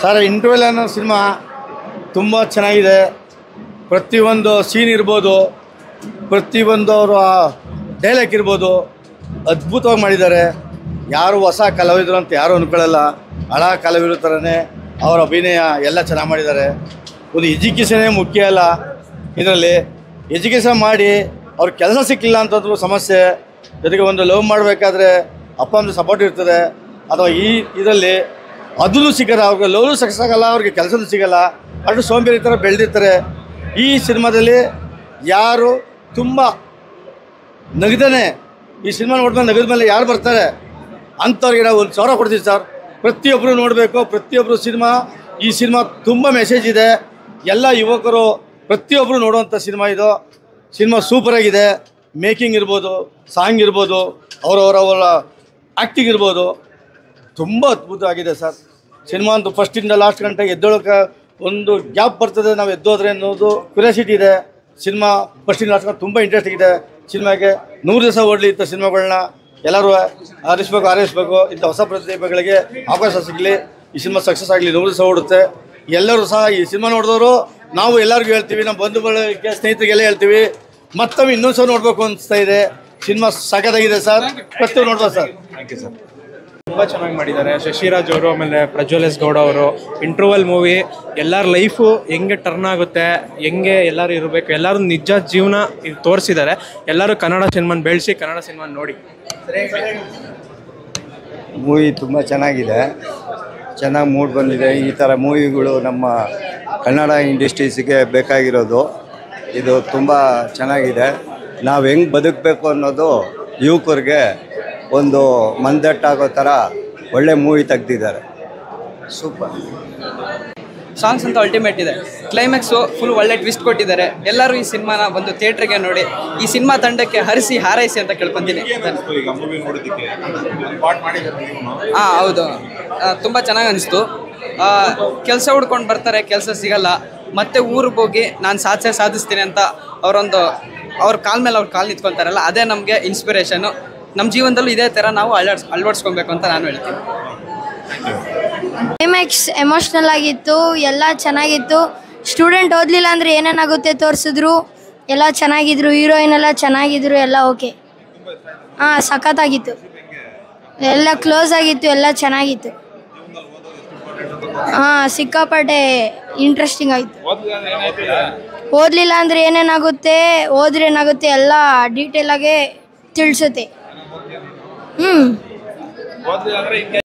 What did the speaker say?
Sir interval ಅನ್ನೋ cinema ತುಂಬ ಚೆನ್ನಾಗಿದೆ. ಪ್ರತಿಯೊಂದು ಸೀನ್ ಇರ್ಬೋದು, ಪ್ರತಿಯೊಂದು ಅವರ ಡೈಲಾಗ್ ಇರ್ಬೋದು, ಅದ್ಭುತವಾಗಿ ಮಾಡಿದ್ದಾರೆ. ಯಾರು ಹೊಸ ಕಲಾವಿದರು ಅಂತ ಯಾರು ಅಂದ್ಕೊಳ್ಳಲ್ಲ. ಹಳ ಕಲಾವಿದರು ಥರನೇ ಅವರ ಅಭಿನಯ ಎಲ್ಲ ಚೆನ್ನಾಗಿ ಮಾಡಿದ್ದಾರೆ. ಒಂದು ಎಜುಕೇಷನ್ನೇ ಮುಖ್ಯ ಅಲ್ಲ ಇದರಲ್ಲಿ. ಎಜುಕೇಷನ್ ಮಾಡಿ ಅವ್ರ ಕೆಲಸ ಸಿಕ್ಕಿಲ್ಲ ಅಂತಂದ್ರೂ ಸಮಸ್ಯೆ. ಜೊತೆಗೆ ಒಂದು ಲವ್ ಮಾಡಬೇಕಾದ್ರೆ ಅಪ್ಪ ಅಮ್ಮ ಸಪೋರ್ಟ್ ಇರ್ತದೆ. ಅಥವಾ ಈ ಇದರಲ್ಲಿ ಅದೂ ಸಿಗಲ್ಲ, ಅವ್ರಿಗೆ ಲವ್ನು ಸಕ್ಸಸ್ ಆಗಲ್ಲ, ಅವ್ರಿಗೆ ಕೆಲಸನೂ ಸಿಗಲ್ಲ. ಅಷ್ಟು ಸೋಂಬೇರಿ ಥರ ಬೆಳೆದಿರ್ತಾರೆ. ಈ ಸಿನಿಮಾದಲ್ಲಿ ಯಾರು ತುಂಬ ನಗದನೆ ಈ ಸಿನಿಮಾ ನೋಡಿದ್ಮೇಲೆ ನಗದ ಮೇಲೆ ಯಾರು ಬರ್ತಾರೆ ಅಂಥವ್ರಿಗೆ ನಾವು 1,000 ಕೊಡ್ತೀವಿ ಸರ್. ಪ್ರತಿಯೊಬ್ಬರು ನೋಡಬೇಕು. ಪ್ರತಿಯೊಬ್ಬರು ಈ ಸಿನಿಮಾ ತುಂಬ ಮೆಸೇಜ್ ಇದೆ. ಎಲ್ಲ ಯುವಕರು ಪ್ರತಿಯೊಬ್ಬರು ನೋಡುವಂಥ ಸಿನಿಮಾ ಇದು. ಸಿನಿಮಾ ಸೂಪರಾಗಿದೆ. ಮೇಕಿಂಗ್ ಇರ್ಬೋದು, ಸಾಂಗ್ ಇರ್ಬೋದು, ಅವರ ಆ್ಯಕ್ಟಿಂಗ್ ಇರ್ಬೋದು, ತುಂಬ ಅದ್ಭುತವಾಗಿದೆ ಸರ್. ಸಿನಿಮಾ ಅಂತೂ ಫಸ್ಟಿಂದ ಲಾಸ್ಟ್ ಗಂಟೆಗೆ ಎದ್ದೊಳಕ್ಕೆ ಒಂದು ಗ್ಯಾಪ್ ಬರ್ತದೆ, ನಾವು ಎದ್ದೋದ್ರೆ ಅನ್ನೋದು ಕ್ಯೂರಿಯಾಸಿಟಿ ಇದೆ. ಸಿನಿಮಾ ಫಸ್ಟಿಂದ ಲಾಸ್ಟ್ ಗಂಟೆ ತುಂಬ ಇಂಟ್ರೆಸ್ಟಿಂಗ್ ಇದೆ. ಸಿನಿಮಾಗೆ 100 ದಿವಸ ಓಡಲಿ ಇಂಥ ಸಿನಿಮಾಗಳನ್ನ ಎಲ್ಲರೂ ಆರಿಸಬೇಕು. ಇಂಥ ಹೊಸ ಪ್ರತಿಭೆಗಳಿಗೆ ಅವಕಾಶ ಸಿಗಲಿ. ಈ ಸಿನಿಮಾ ಸಕ್ಸಸ್ ಆಗಲಿ, 100 ದಿವಸ ಓಡುತ್ತೆ. ಎಲ್ಲರೂ ಸಹ ಈ ಸಿನಿಮಾ ನೋಡಿದವರು ನಾವು ಎಲ್ಲರಿಗೂ ಹೇಳ್ತೀವಿ, ನಮ್ಮ ಬಂಧು ಬಳಗಕ್ಕೆ ಸ್ನೇಹಿತರಿಗೆಲ್ಲ ಹೇಳ್ತೀವಿ, ಮತ್ತೊಮ್ಮೆ ಇನ್ನೊಂದು ಸಹ ನೋಡಬೇಕು ಅನಿಸ್ತಾ ಇದೆ. ಸಿನಿಮಾ ಸಖತ್ತಾಗಿದೆ ಸರ್. ಪ್ರತಿಯೊಂದು ನೋಡ್ಬೋದು ಸರ್. Thank you sir. ತುಂಬ ಚೆನ್ನಾಗಿ ಮಾಡಿದ್ದಾರೆ ಶಶಿರಾಜ್ ಅವರು, ಆಮೇಲೆ ಪ್ರಜ್ವಲ್ ಎಸ್ ಗೌಡ ಅವರು. ಇಂಟರ್ವಲ್ ಮೂವಿ ಎಲ್ಲರ ಲೈಫು ಹೆಂಗೆ ಟರ್ನ್ ಆಗುತ್ತೆ, ಹೆಂಗೆ ಎಲ್ಲರೂ ಇರಬೇಕು, ಎಲ್ಲರೂ ನಿಜ ಜೀವನ ಇದು ತೋರಿಸಿದ್ದಾರೆ. ಎಲ್ಲರೂ ಕನ್ನಡ ಸಿನಿಮಾನ ಬೆಳೆಸಿ ಕನ್ನಡ ಸಿನಿಮಾನ ನೋಡಿ. ಮೂವಿ ತುಂಬ ಚೆನ್ನಾಗಿದೆ, ಚೆನ್ನಾಗಿ ಮೂಡ್ ಬಂದಿದೆ. ಈ ಥರ ಮೂವಿಗಳು ನಮ್ಮ ಕನ್ನಡ ಇಂಡಸ್ಟ್ರೀಸಿಗೆ ಬೇಕಾಗಿರೋದು. ಇದು ತುಂಬ ಚೆನ್ನಾಗಿದೆ. ನಾವು ಹೆಂಗೆ ಬದುಕಬೇಕು ಅನ್ನೋದು ಯುವಕರಿಗೆ ಒಂದು ಮಂದಟ್ಟಾಗೋ ಥರ ಒಳ್ಳೆ ಮೂವಿ ತೆಗ್ದಿದ್ದಾರೆ. ಸೂಪರ್. ಸಾಂಗ್ಸ್ ಅಂತ ಅಲ್ಟಿಮೇಟ್ ಇದೆ. ಕ್ಲೈಮ್ಯಾಕ್ಸು ಫುಲ್ ಒಳ್ಳೆ ಟ್ವಿಸ್ಟ್ ಕೊಟ್ಟಿದ್ದಾರೆ. ಎಲ್ಲರೂ ಈ ಸಿನಿಮಾನ ಬಂದು ಥಿಯೇಟ್ರಿಗೆ ನೋಡಿ ಈ ಸಿನಿಮಾ ತಂಡಕ್ಕೆ ಹರಿಸಿ ಹಾರೈಸಿ ಅಂತ ಕೇಳ್ಕೊತೀನಿ. ಹಾಂ ಹೌದು, ತುಂಬ ಚೆನ್ನಾಗಿ ಅನಿಸ್ತು. ಕೆಲಸ ಹುಡ್ಕೊಂಡು ಬರ್ತಾರೆ, ಕೆಲಸ ಸಿಗಲ್ಲ, ಮತ್ತೆ ಊರಿಗೆ ಹೋಗಿ ನಾನು ಸಾಧಿಸ್ತೀನಿ ಅಂತ ಅವ್ರ ಕಾಲ ಮೇಲೆ ಅವ್ರು ಕಾಲು ನಿಂತ್ಕೊತಾರಲ್ಲ, ಅದೇ ನಮಗೆ ಇನ್ಸ್ಪಿರೇಷನು. ನಮ್ಮ ಜೀವನದಲ್ಲೂ ಇದೇ ಥರ ನಾವು ಅಳವಡಿಸ್ಕೊಬೇಕು ಅಂತ ನಾನು ಹೇಳ್ತೀನಿ. ಕ್ಲೈಮ್ಯಾಕ್ಸ್ ಎಮೋಷ್ನಲ್ ಆಗಿತ್ತು, ಎಲ್ಲ ಚೆನ್ನಾಗಿತ್ತು. ಸ್ಟೂಡೆಂಟ್ ಓದಲಿಲ್ಲ ಅಂದರೆ ಏನೇನಾಗುತ್ತೆ ತೋರಿಸಿದ್ರು, ಎಲ್ಲ ಚೆನ್ನಾಗಿದ್ರು, ಹೀರೋಯಿನ್ ಎಲ್ಲ ಚೆನ್ನಾಗಿದ್ರು, ಎಲ್ಲ ಓಕೆ. ಹಾಂ ಸಖತ್ತಾಗಿತ್ತು, ಎಲ್ಲ ಕ್ಲೋಸ್ ಆಗಿತ್ತು, ಎಲ್ಲ ಚೆನ್ನಾಗಿತ್ತು. ಹಾಂ ಸಿಕ್ಕಾಪಟ್ಟೆ ಇಂಟ್ರೆಸ್ಟಿಂಗ್ ಆಯಿತು. ಓದಲಿಲ್ಲ ಅಂದರೆ ಏನೇನಾಗುತ್ತೆ, ಓದ್ರೆ ಏನಾಗುತ್ತೆ ಎಲ್ಲ ಡೀಟೇಲಾಗೆ ತಿಳಿಸುತ್ತೆ.